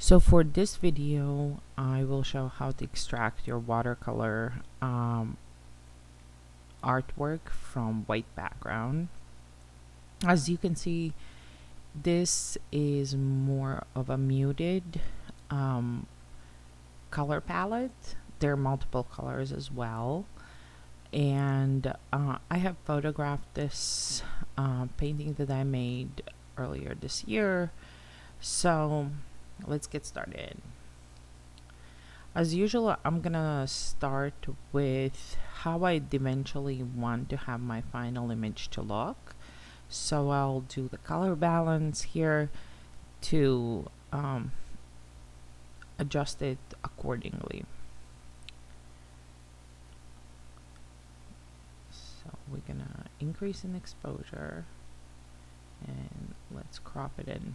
So for this video, I will show how to extract your watercolor artwork from white background. As you can see, this is more of a muted color palette. There are multiple colors as well. And I have photographed this painting that I made earlier this year. So let's get started. As usual, I'm gonna start with how I eventually want to have my final image to look. So I'll do the color balance here to adjust it accordingly. So we're gonna increase in exposure and let's crop it in.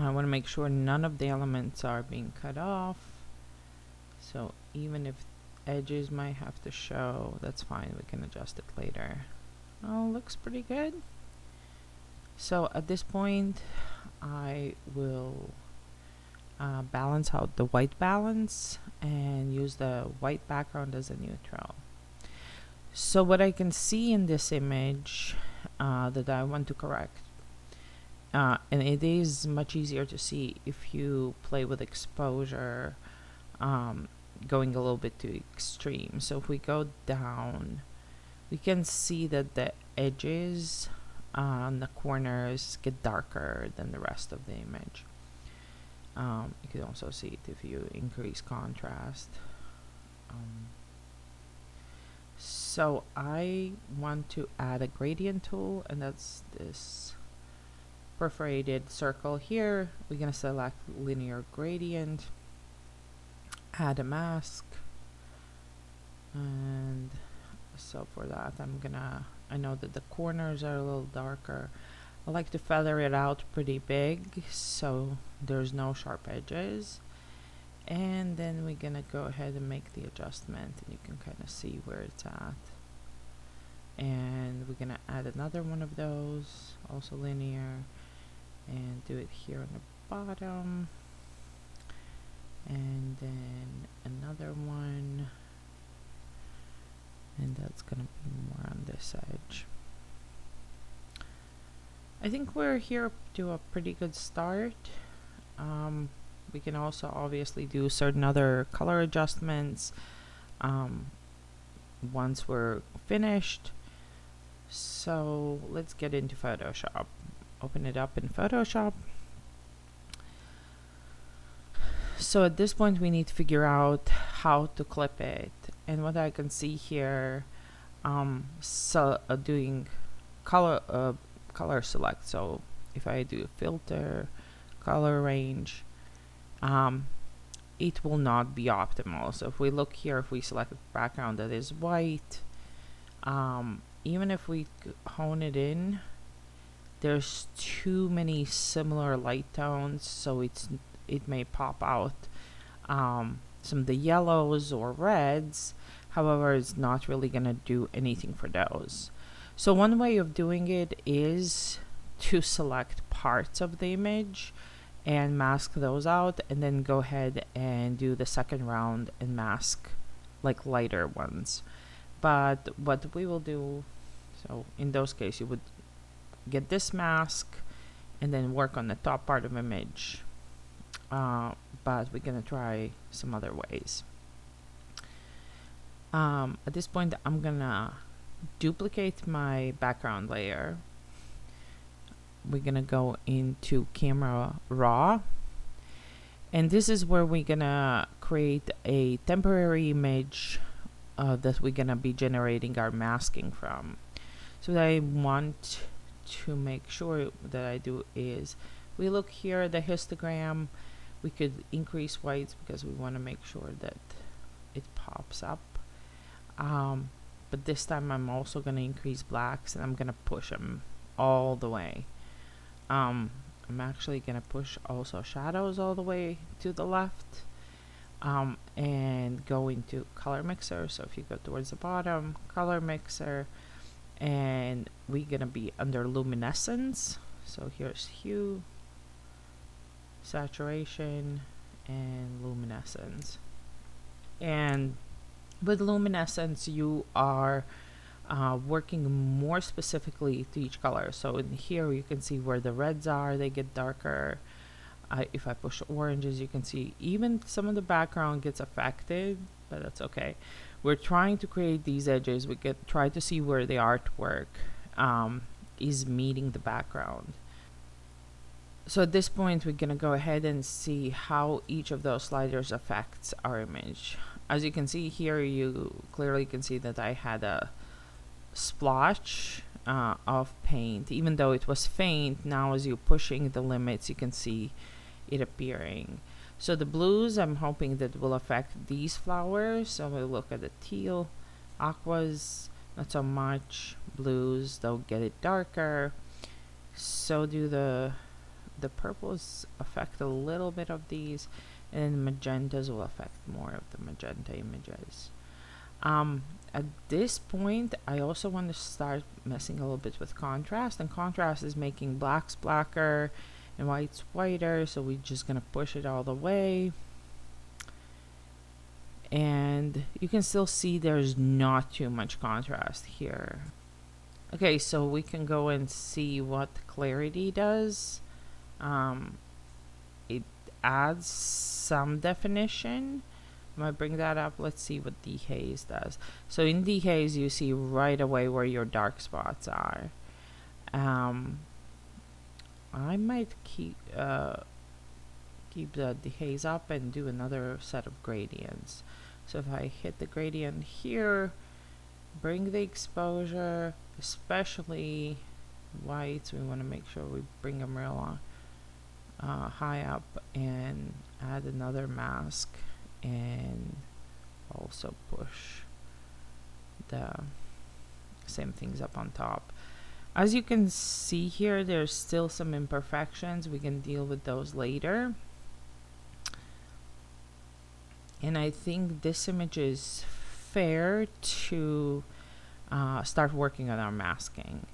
I want to make sure none of the elements are being cut off. So even if edges might have to show, that's fine. We can adjust it later. Oh, looks pretty good. So at this point, I will balance out the white balance and use the white background as a neutral. So what I can see in this image that I want to correct, and it is much easier to see if you play with exposure, going a little bit too extreme. So if we go down, we can see that the edges on the corners get darker than the rest of the image. You can also see it if you increase contrast. So I want to add a gradient tool, and that's this perforated circle here. We're going to select linear gradient, add a mask, and so for that I know that the corners are a little darker. I like to feather it out pretty big so there's no sharp edges, and then we're gonna go ahead and make the adjustment, and you can kind of see where it's at. And we're gonna add another one of those, also linear, and do it here on the bottom, and then another one, and that's gonna be more on this edge. I think we're here to a pretty good start. We can also obviously do certain other color adjustments once we're finished. So let's get into Photoshop. Open it up in Photoshop. So at this point we need to figure out how to clip it, and what I can see here, doing color select. So if I do filter, color range, it will not be optimal. So if we look here, if we select a background that is white, even if we hone it in, there's too many similar light tones, so it may pop out some of the yellows or reds. However, it's not really gonna do anything for those. So one way of doing it is to select parts of the image and mask those out, and then go ahead and do the second round and mask like lighter ones. But what we will do, so in those cases you would get this mask and then work on the top part of the image, but we're gonna try some other ways. At this point I'm gonna duplicate my background layer. We're gonna go into camera raw, and this is where we're gonna create a temporary image that we're gonna be generating our masking from. So what I want to make sure that I do is, we look here at the histogram, we could increase whites because we want to make sure that it pops up, but this time I'm also going to increase blacks, and I'm going to push them all the way. I'm actually going to push also shadows all the way to the left, and go into color mixer. So if you go towards the bottom, color mixer, and we're gonna be under luminescence. So here's hue, saturation, and luminescence. And with luminescence, you are working more specifically to each color. So in here, you can see where the reds are, they get darker. If I push oranges, you can see even some of the background gets affected, but that's okay. We're trying to create these edges. We try to see where the artwork is meeting the background. So at this point, we're gonna go ahead and see how each of those sliders affects our image. As you can see here, you clearly can see that I had a splotch of paint. Even though it was faint, now as you're pushing the limits, you can see it appearing. So the blues, I'm hoping that will affect these flowers. So we'll look at the teal, aquas, not so much. Blues, they'll get it darker. So do the purples affect a little bit of these, and magentas will affect more of the magenta images. At this point, I also want to start messing a little bit with contrast, and contrast is making blacks blacker and white's whiter, so we're just gonna push it all the way. And you can still see there's not too much contrast here. Okay, so we can go and see what clarity does. It adds some definition. I might bring that up. Let's see what dehaze does. So in dehaze, you see right away where your dark spots are. I might keep the dehaze up and do another set of gradients. So if I hit the gradient here, bring the exposure, especially whites, we want to make sure we bring them real high up, and add another mask, and also push the same things up on top. As you can see here, there's still some imperfections. We can deal with those later. And I think this image is fair to start working on our masking.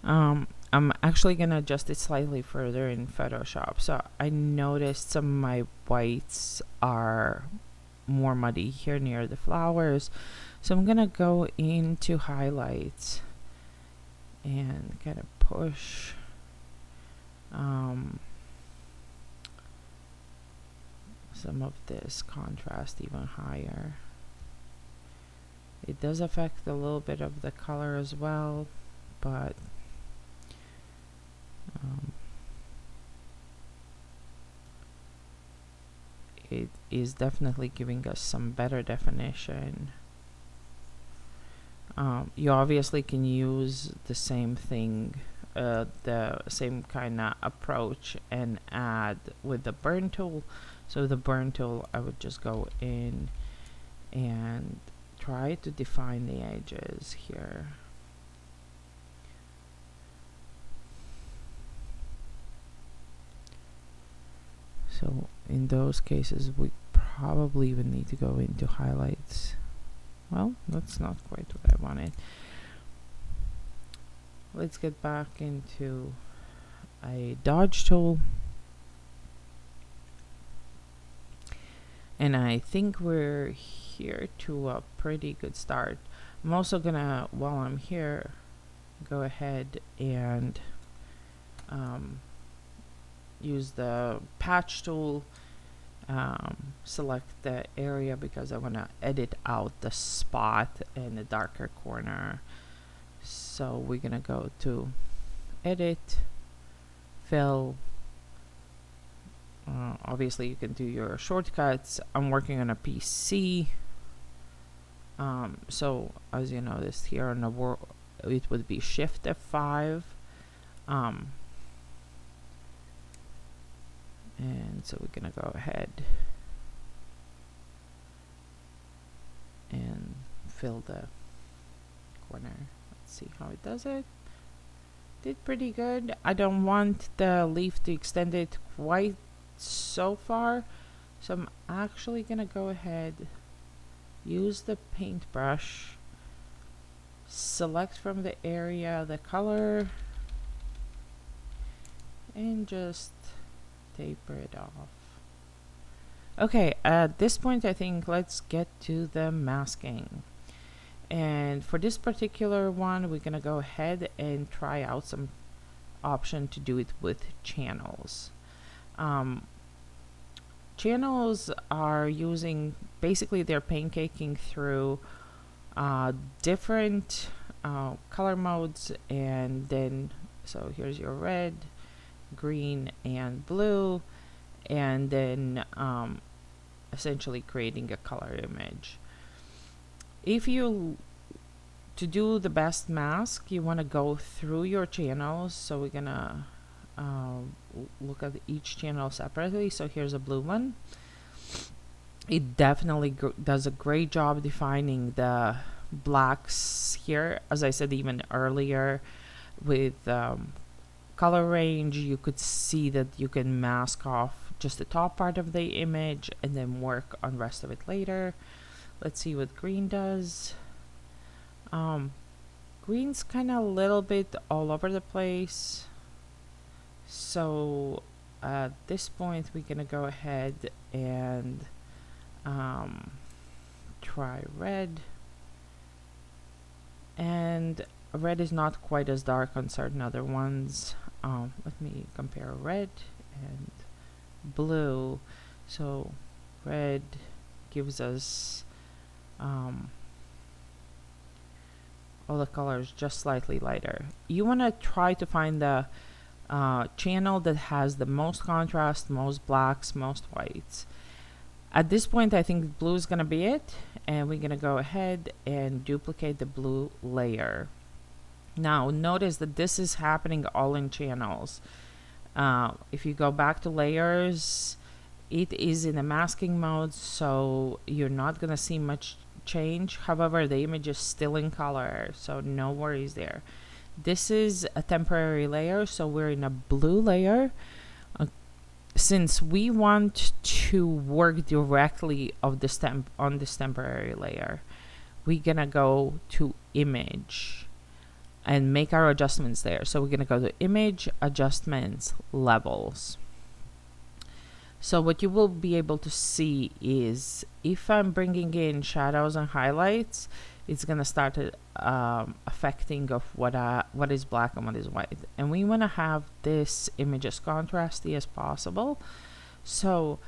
I'm actually gonna adjust it slightly further in Photoshop. So I noticed some of my whites are more muddy here near the flowers. So I'm gonna go into highlights and kind of push some of this contrast even higher. It does affect a little bit of the color as well, but it is definitely giving us some better definition. You obviously can use the same thing, the same kind of approach, and add with the burn tool. So the burn tool, I would just go in and try to define the edges here. So in those cases, we probably even need to go into highlights. Well, that's not quite what I wanted. Let's get back into a dodge tool. And I think we're here to a pretty good start. I'm also gonna, while I'm here, go ahead and use the patch tool, select the area because I want to edit out the spot in the darker corner. So we're gonna go to edit, fill. Obviously you can do your shortcuts. I'm working on a PC, so as you noticed here on the it would be Shift F5, and so we're gonna go ahead and fill the corner. Let's see how it does it. Did pretty good. I don't want the leaf to extend it quite so far, So I'm actually gonna go ahead, use the paintbrush, select from the area the color, and just taper it off. Okay, at this point I think let's get to the masking. And for this particular one, we're gonna go ahead and try out some option to do it with channels. Channels are using, basically they're pancaking through different color modes, and then so here's your red, green, and blue, and then essentially creating a color image. If you to do the best mask, you want to go through your channels. So we're gonna look at each channel separately. So here's a blue one. It definitely does a great job defining the blacks here. As I said even earlier, with color range, you could see that you can mask off just the top part of the image and then work on rest of it later. Let's see what green does. Green's kind of a little bit all over the place. So at this point, we're gonna go ahead and try red. And red is not quite as dark on certain other ones. Let me compare red and blue. So red gives us all the colors just slightly lighter. You want to try to find the channel that has the most contrast, most blacks, most whites. At this point, I think blue is going to be it, and we're going to go ahead and duplicate the blue layer. Now notice that this is happening all in channels. If you go back to layers, it is in the masking mode, so you're not going to see much change. However, the image is still in color, so no worries there. This is a temporary layer, so we're in a blue layer. Since we want to work directly on this temporary layer, we're gonna go to image and make our adjustments there. So we're gonna go to image, adjustments, levels. So what you will be able to see is if I'm bringing in shadows and highlights, it's gonna start affecting of what is black and what is white. And we wanna have this image as contrasty as possible. So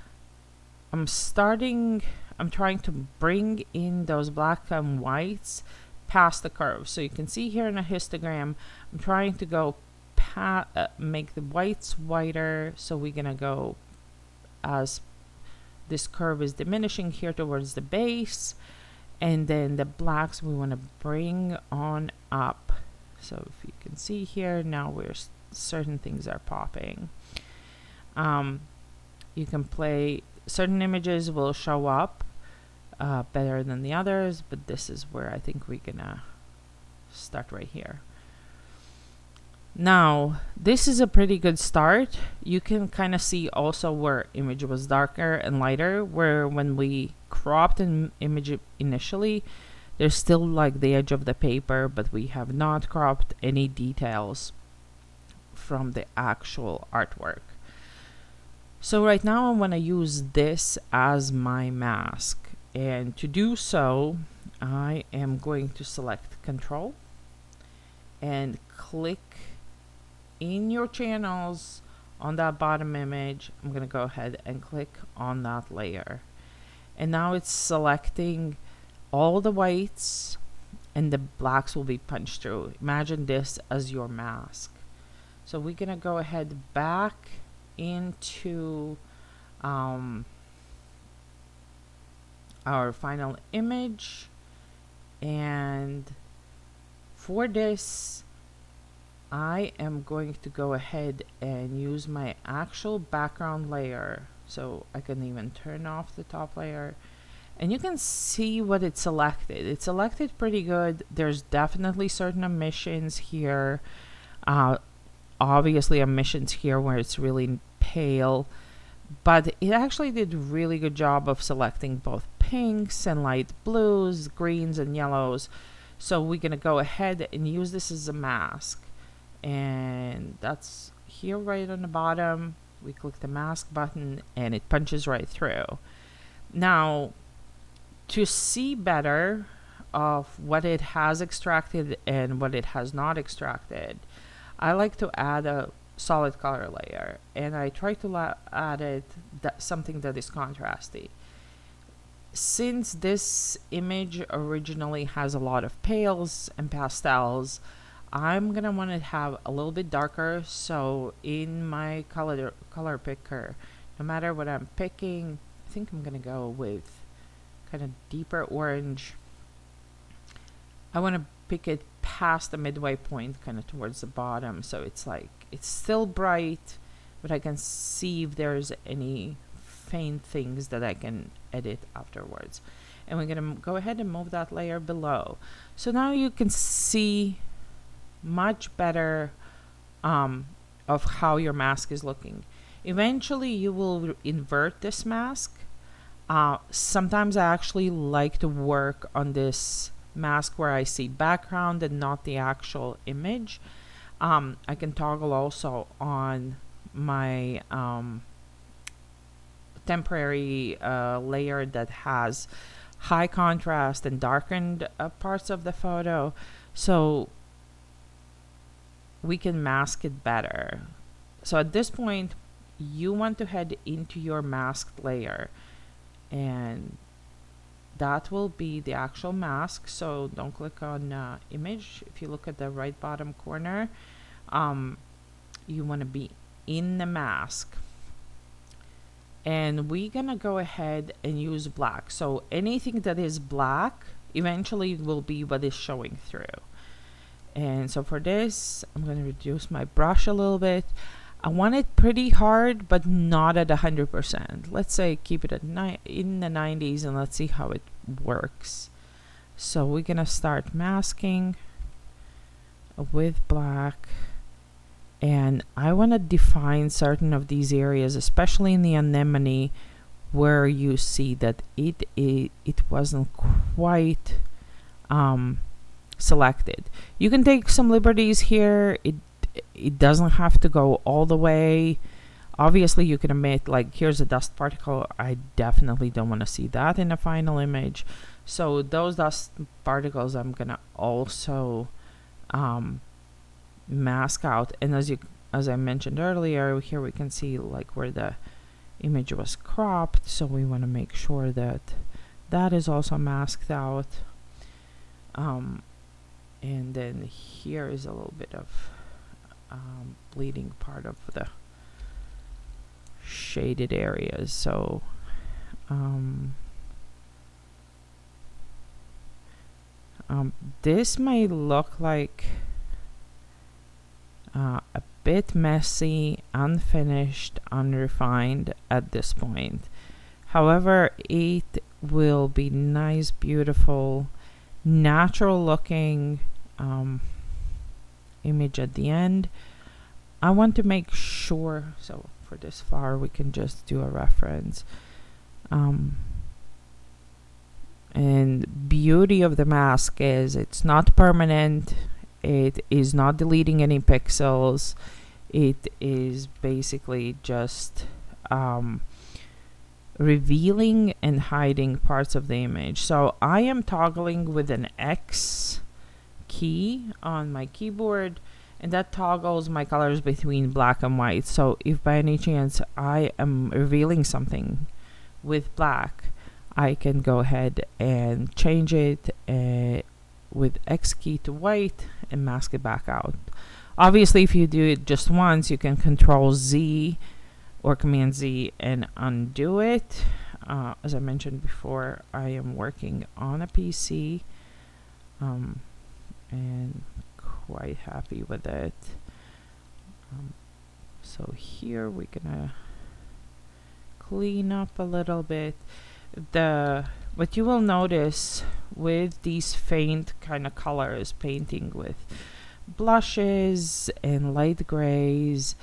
I'm trying to bring in those black and whites past the curve. So you can see here in a histogram, I'm trying to go make the whites whiter. So we're gonna go as this curve is diminishing here towards the base, and then the blacks we want to bring on up. So if you can see here now, where certain things are popping. You can play, certain images will show up better than the others, but this is where I think we're gonna start right here. Now this is a pretty good start. You can kind of see also where image was darker and lighter, where when we cropped an image initially, there's still like the edge of the paper, but we have not cropped any details from the actual artwork. So right now I want to use this as my mask, and to do so I am going to select Control and click in your channels on that bottom image. I'm going to go ahead and click on that layer, and now it's selecting all the whites and the blacks will be punched through. Imagine this as your mask. So we're going to go ahead back into our final image, and for this I am going to go ahead and use my actual background layer. So I can even turn off the top layer, and you can see what it selected. It selected pretty good. There's definitely certain omissions here. Obviously omissions here where it's really pale. but it actually did a really good job of selecting both pinks and light blues, greens and yellows. So we're gonna go ahead and use this as a mask, and that's here right on the bottom. We click the mask button and it punches right through. Now, to see better of what it has extracted and what it has not extracted, I like to add a solid color layer, and I try to add it something that is contrasty. Since this image originally has a lot of pales and pastels, I'm gonna want to have a little bit darker. So in my color picker, no matter what I'm picking, I think I'm gonna go with kind of deeper orange. I want to pick it past the midway point, kind of towards the bottom, so it's like it's still bright, but I can see if there's any faint things that I can edit afterwards. And we're gonna go ahead and move that layer below. So now you can see much better of how your mask is looking. Eventually you will invert this mask. Sometimes I actually like to work on this mask where I see background and not the actual image. I can toggle also on my temporary layer that has high contrast and darkened parts of the photo, so we can mask it better. So at this point you want to head into your masked layer, and that will be the actual mask. So don't click on image. If you look at the right bottom corner, you want to be in the mask, and we're gonna go ahead and use black. So anything that is black eventually will be what is showing through. And so for this, I'm going to reduce my brush a little bit. I want it pretty hard, but not at 100%. Let's say keep it at in the 90s, and let's see how it works. So we're going to start masking with black, and I want to define certain of these areas, especially in the anemone, where you see that it wasn't quite selected. You can take some liberties here. It doesn't have to go all the way. Obviously you can omit, like here's a dust particle. I definitely don't want to see that in a final image. So those dust particles I'm gonna also mask out. And as I mentioned earlier, here we can see like where the image was cropped, so we want to make sure that that is also masked out. And then here is a little bit of bleeding part of the shaded areas. So this may look like a bit messy, unfinished, unrefined at this point. However, it will be nice, beautiful, natural looking image at the end. I want to make sure, so for this far we can just do a reference. And beauty of the mask is it's not permanent, it is not deleting any pixels, it is basically just revealing and hiding parts of the image. So I am toggling with an X key on my keyboard, and that toggles my colors between black and white. So if by any chance I am revealing something with black, I can go ahead and change it with X key to white and mask it back out. Obviously if you do it just once, you can Ctrl Z or Command Z and undo it. As I mentioned before, I am working on a PC and quite happy with it. So here we're gonna clean up a little bit. What you will notice with these faint kind of colors, painting with blushes and light grays,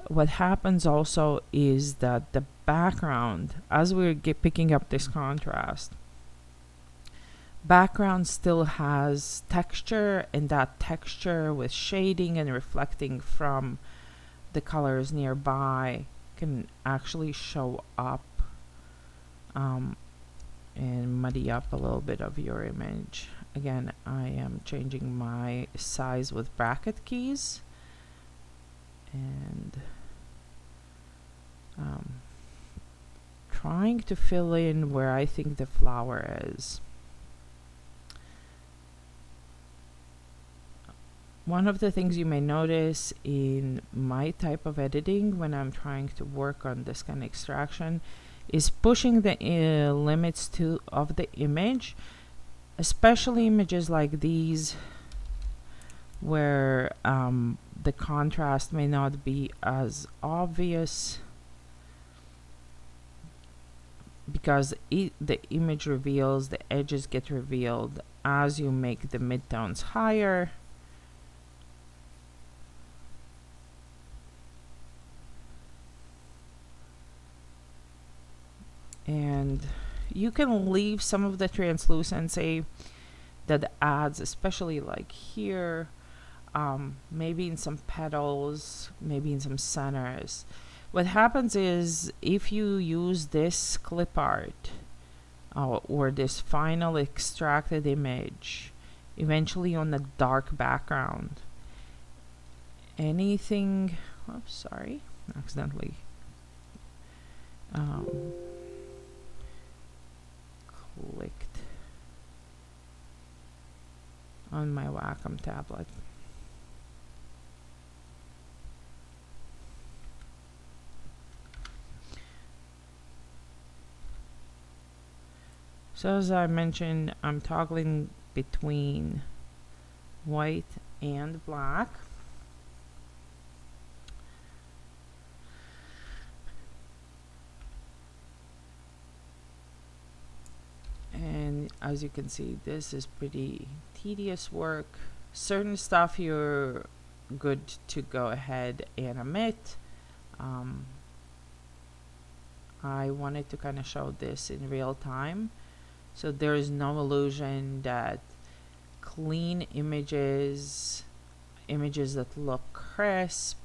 what happens also is that the background, as we're picking up this contrast, background still has texture, and that texture with shading and reflecting from the colors nearby can actually show up and muddy up a little bit of your image. Again, I am changing my size with bracket keys and trying to fill in where I think the flower is. One of the things you may notice in my type of editing when I'm trying to work on this kind of extraction is pushing the limits of the image, especially images like these where the contrast may not be as obvious, because the image reveals, the edges get revealed as you make the midtones higher. And you can leave some of the translucency that adds, especially like here, maybe in some petals, maybe in some centers. What happens is if you use this clip art or this final extracted image, eventually on a dark background, anything, oops, sorry, accidentally clicked on my Wacom tablet. So as I mentioned, I'm toggling between white and black. And as you can see, this is pretty tedious work. Certain stuff you're good to go ahead and omit. I wanted to kind of show this in real time, so there is no illusion that clean images that look crisp,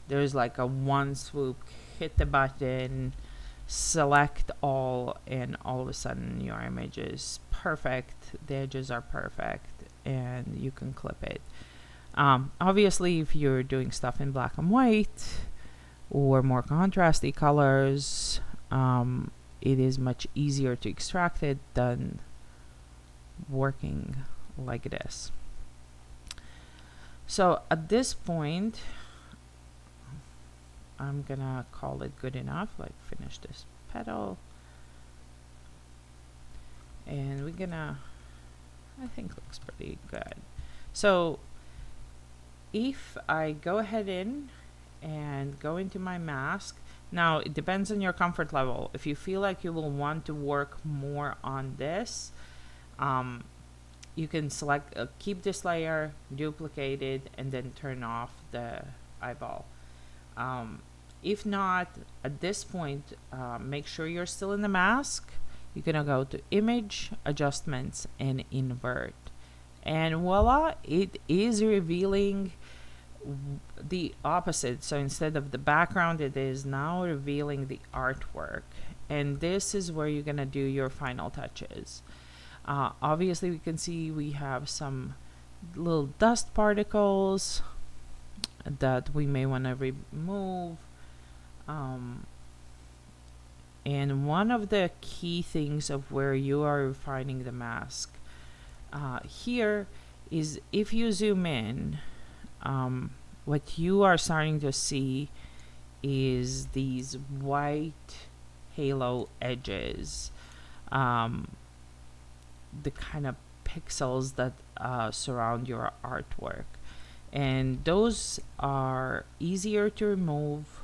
there's like a one swoop, hit the button, select all, and all of a sudden your image is perfect, the edges are perfect, and you can clip it. Obviously, if you're doing stuff in black and white or more contrasty colors, it is much easier to extract it than working like this. So at this point, I'm gonna call it good enough, like finish this petal, and we're gonna, I think looks pretty good. So if I go ahead and go into my mask, now it depends on your comfort level. If you feel like you will want to work more on this, you can select, keep this layer, duplicate it, and then turn off the eyeball. If not, at this point, make sure you're still in the mask. You're gonna go to Image, Adjustments, and Invert. And voila, it is revealing the opposite. So instead of the background, it is now revealing the artwork. And this is where you're gonna do your final touches. Obviously, we can see we have some little dust particles that we may want to remove. And one of the key things of where you are refining the mask here is if you zoom in, what you are starting to see is these white halo edges, the kind of pixels that surround your artwork, and those are easier to remove.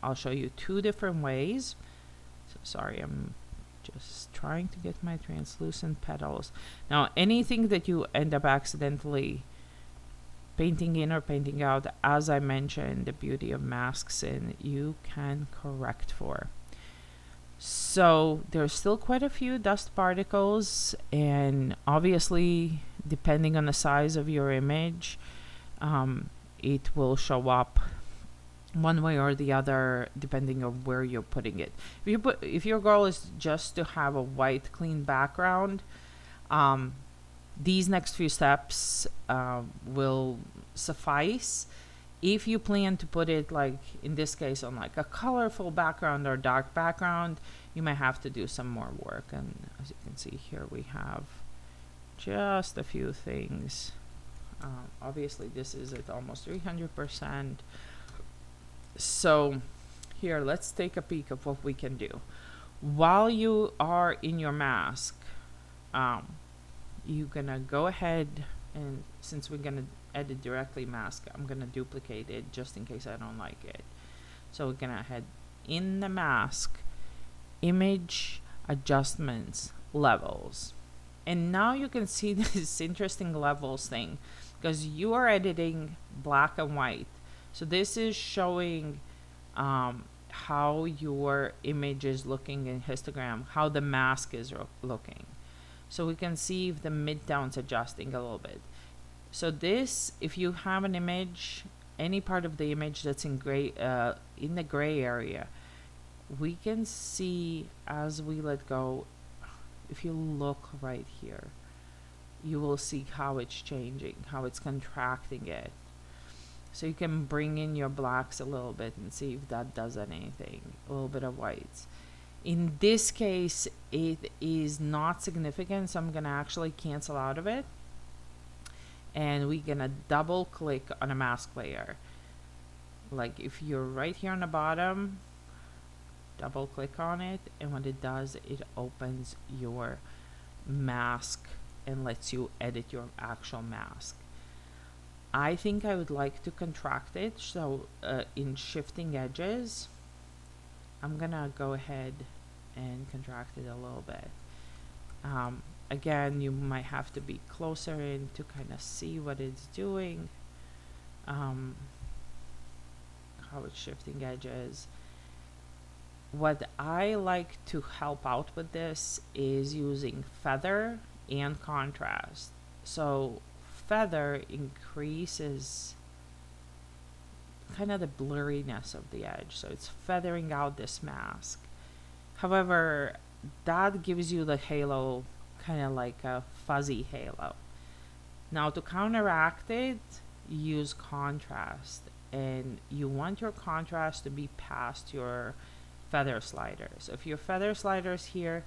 I'll show you two different ways. So sorry, I'm just trying to get my translucent petals. Now anything that you end up accidentally painting in or painting out, as I mentioned, the beauty of masks, and you can correct for. So there's still quite a few dust particles, and obviously depending on the size of your image, it will show up one way or the other depending on where you're putting it. If your goal is just to have a white clean background, these next few steps will suffice. If you plan to put it, like in this case, on like a colorful background or dark background, you might have to do some more work. And as you can see here, we have just a few things. Obviously this is at almost 300%. So here, let's take a peek of what we can do. While you are in your mask, you're gonna go ahead, and since we're gonna edit directly mask, I'm gonna duplicate it just in case I don't like it. So we're gonna head in the mask, image, adjustments, levels. And now you can see this interesting levels thing, because you are editing black and white. So this is showing how your image is looking in histogram, how the mask is looking. So we can see if the midtone's adjusting a little bit. So this, if you have an image, any part of the image that's in gray, in the gray area, we can see as we let go. If you look right here, you will see how it's changing, how it's contracting it. So you can bring in your blacks a little bit and see if that does anything. A little bit of whites. In this case, it is not significant, so I'm gonna actually cancel out of it. And we're gonna double click on a mask layer. Like if you're right here on the bottom, double click on it, and what it does, it opens your mask and lets you edit your actual mask. I think I would like to contract it, so in shifting edges, I'm gonna go ahead and contract it a little bit. Again, you might have to be closer in to kind of see what it's doing, how it's shifting edges. What I like to help out with this is using feather and contrast. So feather increases kind of the blurriness of the edge, so it's feathering out this mask. However, that gives you the halo, kind of like a fuzzy halo. Now to counteract it, use contrast, and you want your contrast to be past your feather slider. So if your feather slider is here,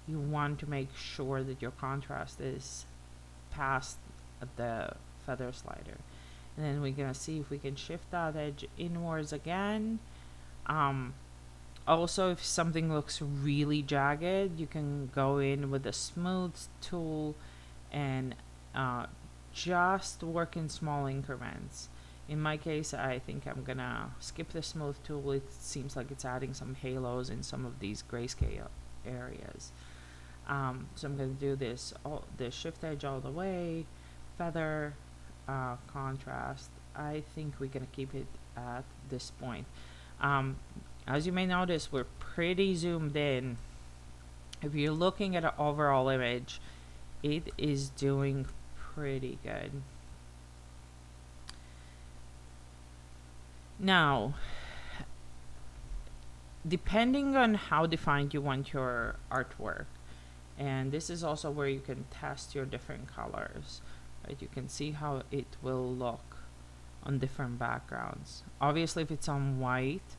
you want to make sure that your contrast is past the feather slider. And then we're gonna see if we can shift that edge inwards again. Also, if something looks really jagged, you can go in with the smooth tool and just work in small increments. In my case, I think I'm gonna skip the smooth tool. It seems like it's adding some halos in some of these grayscale areas. So I'm gonna do this, the shift edge all the way, feather, contrast. I think we're gonna keep it at this point. As you may notice, we're pretty zoomed in. If you're looking at an overall image, it is doing pretty good. Now, depending on how defined you want your artwork, and this is also where you can test your different colors, right? You can see how it will look on different backgrounds. Obviously, if it's on white,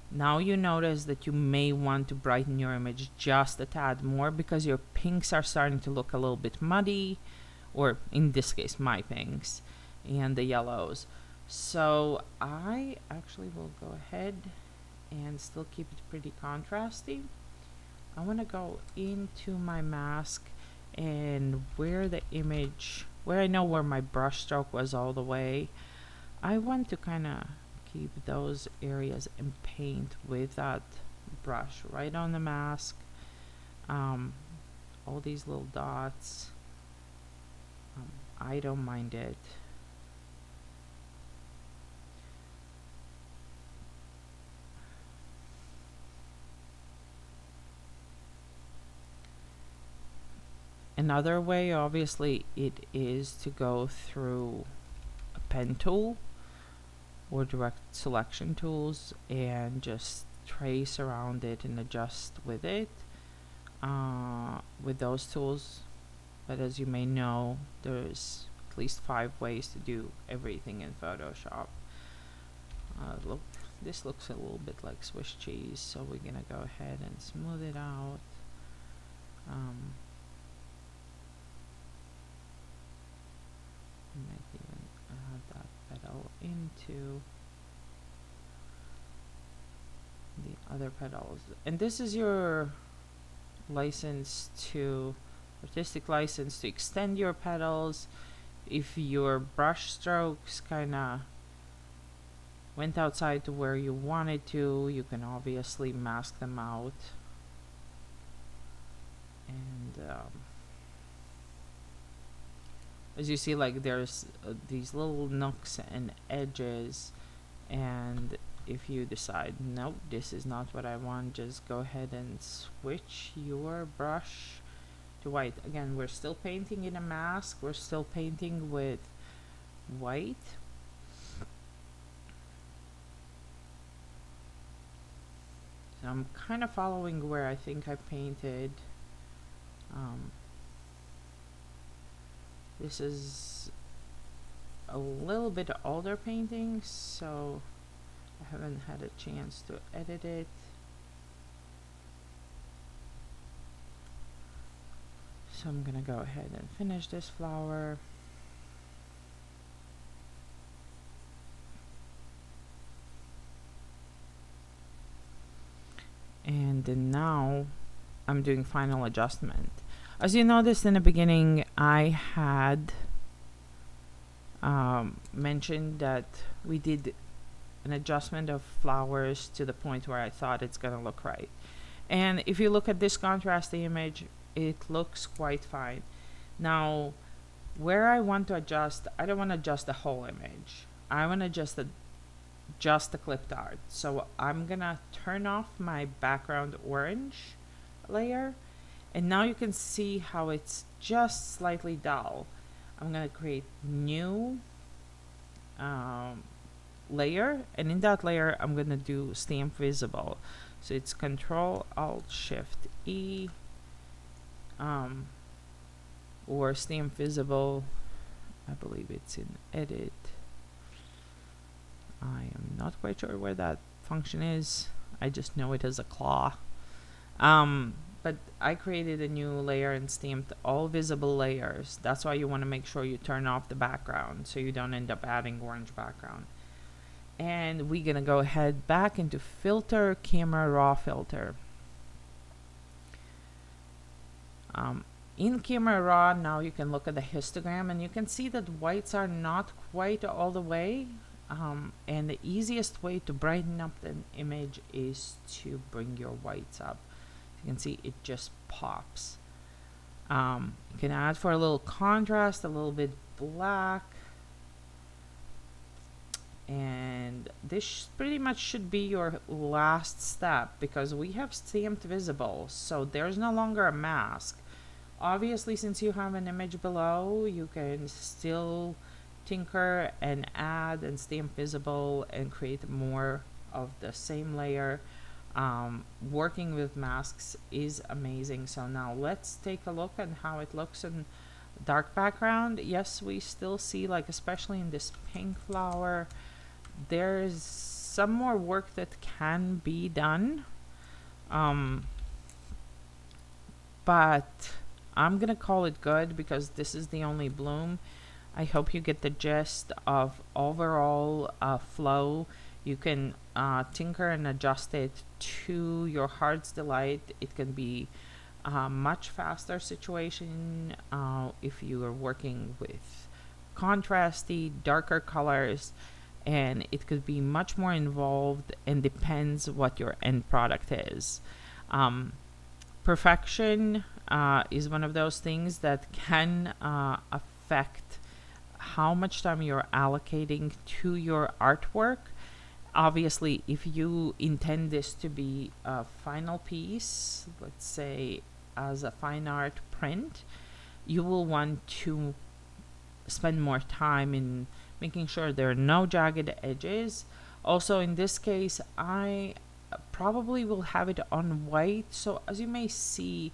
now you notice that you may want to brighten your image just a tad more because your pinks are starting to look a little bit muddy, or in this case, my pinks, and the yellows. So I actually will go ahead and still keep it pretty contrasty. I want to go into my mask, and where the image, where I know where my brush stroke was all the way, I want to kind of keep those areas and paint with that brush right on the mask. All these little dots, I don't mind it. Another way, obviously, it is to go through a pen tool or direct selection tools and just trace around it and adjust with it with those tools. But as you may know, there's at least 5 ways to do everything in Photoshop. Look, this looks a little bit like Swiss cheese, so we're gonna go ahead and smooth it out. Might even add that pedal into the other pedals. And this is your license to, artistic license to extend your pedals. If your brush strokes kind of went outside to where you wanted to, you can obviously mask them out. And as you see, like there's these little nooks and edges, and if you decide nope, this is not what I want, just go ahead and switch your brush to white. Again, we're still painting in a mask, we're still painting with white. So I'm kind of following where I think I painted. This is a little bit older painting, so I haven't had a chance to edit it. So I'm gonna go ahead and finish this flower. And then now I'm doing final adjustment. As you noticed in the beginning, I had mentioned that we did an adjustment of flowers to the point where I thought it's gonna look right. And if you look at this contrasty image, it looks quite fine. Now, where I want to adjust, I don't want to adjust the whole image. I want to adjust the clipped art. So I'm gonna turn off my background orange layer, and now you can see how it's just slightly dull. I'm gonna create new layer, and in that layer I'm gonna do stamp visible. So it's Ctrl SHift+E or stamp visible. I believe it's in edit. I am not quite sure where that function is. I just know it as a claw. But I created a new layer and stamped all visible layers. That's why you want to make sure you turn off the background so you don't end up adding orange background. And we're gonna go ahead back into filter, camera raw filter. In camera raw, now you can look at the histogram and you can see that whites are not quite all the way. And the easiest way to brighten up the image is to bring your whites up. You can see it just pops. You can add for a little contrast, a little bit black. And this pretty much should be your last step because we have stamped visible, so there's no longer a mask. Obviously, since you have an image below, you can still tinker and add and stamp visible and create more of the same layer. Working with masks is amazing. So now let's take a look at how it looks in dark background. Yes, we still see, like especially in this pink flower, there's some more work that can be done, but I'm gonna call it good because this is the only bloom. I hope you get the gist of overall flow. You can tinker and adjust it to your heart's delight. It can be a much faster situation if you are working with contrasty, darker colors, and it could be much more involved and depends what your end product is. Perfection is one of those things that can affect how much time you're allocating to your artwork. Obviously, if you intend this to be a final piece, let's say as a fine art print, you will want to spend more time in making sure there are no jagged edges. Also, in this case, I probably will have it on white. So as you may see,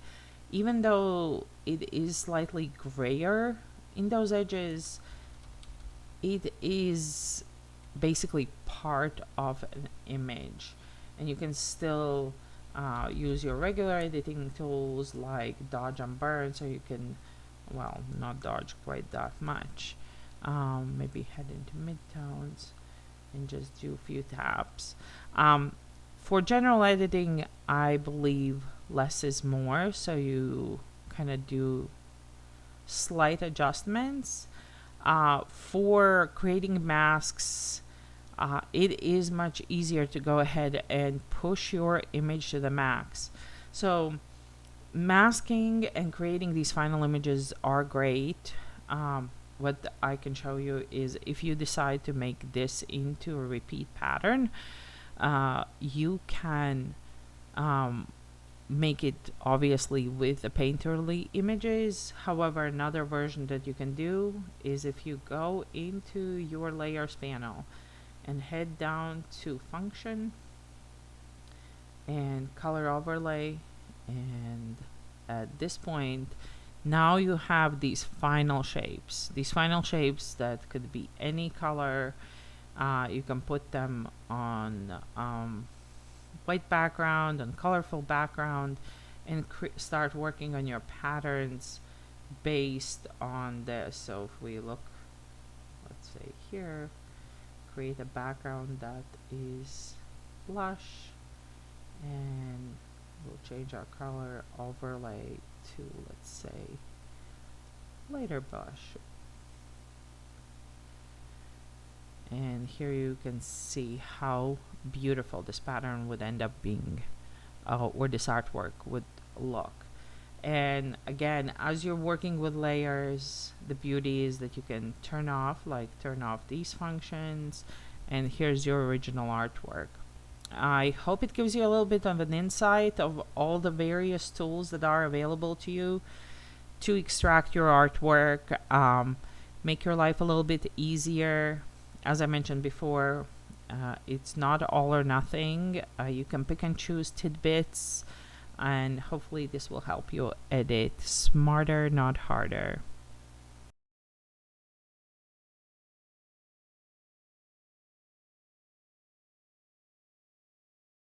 even though it is slightly grayer in those edges, it is basically part of an image, and you can still use your regular editing tools like dodge and burn, so you can, well, not dodge quite that much, maybe head into midtones and just do a few taps. For general editing, I believe less is more, so you kind of do slight adjustments. For creating masks, it is much easier to go ahead and push your image to the max. So masking and creating these final images are great. What I can show you is if you decide to make this into a repeat pattern, you can make it obviously with the painterly images. However, another version that you can do is if you go into your layers panel and head down to function and color overlay, and at this point now you have these final shapes that could be any color. You can put them on white background and colorful background, and start working on your patterns based on this. So if we look, let's say here, create a background that is blush, and we'll change our color overlay to, let's say, lighter blush. And here you can see how beautiful this pattern would end up being, or this artwork would look. And again, as you're working with layers, the beauty is that you can turn off these functions, and here's your original artwork. I hope it gives you a little bit of an insight of all the various tools that are available to you to extract your artwork, make your life a little bit easier. As I mentioned before, it's not all or nothing. You can pick and choose tidbits, and hopefully this will help you edit smarter, not harder.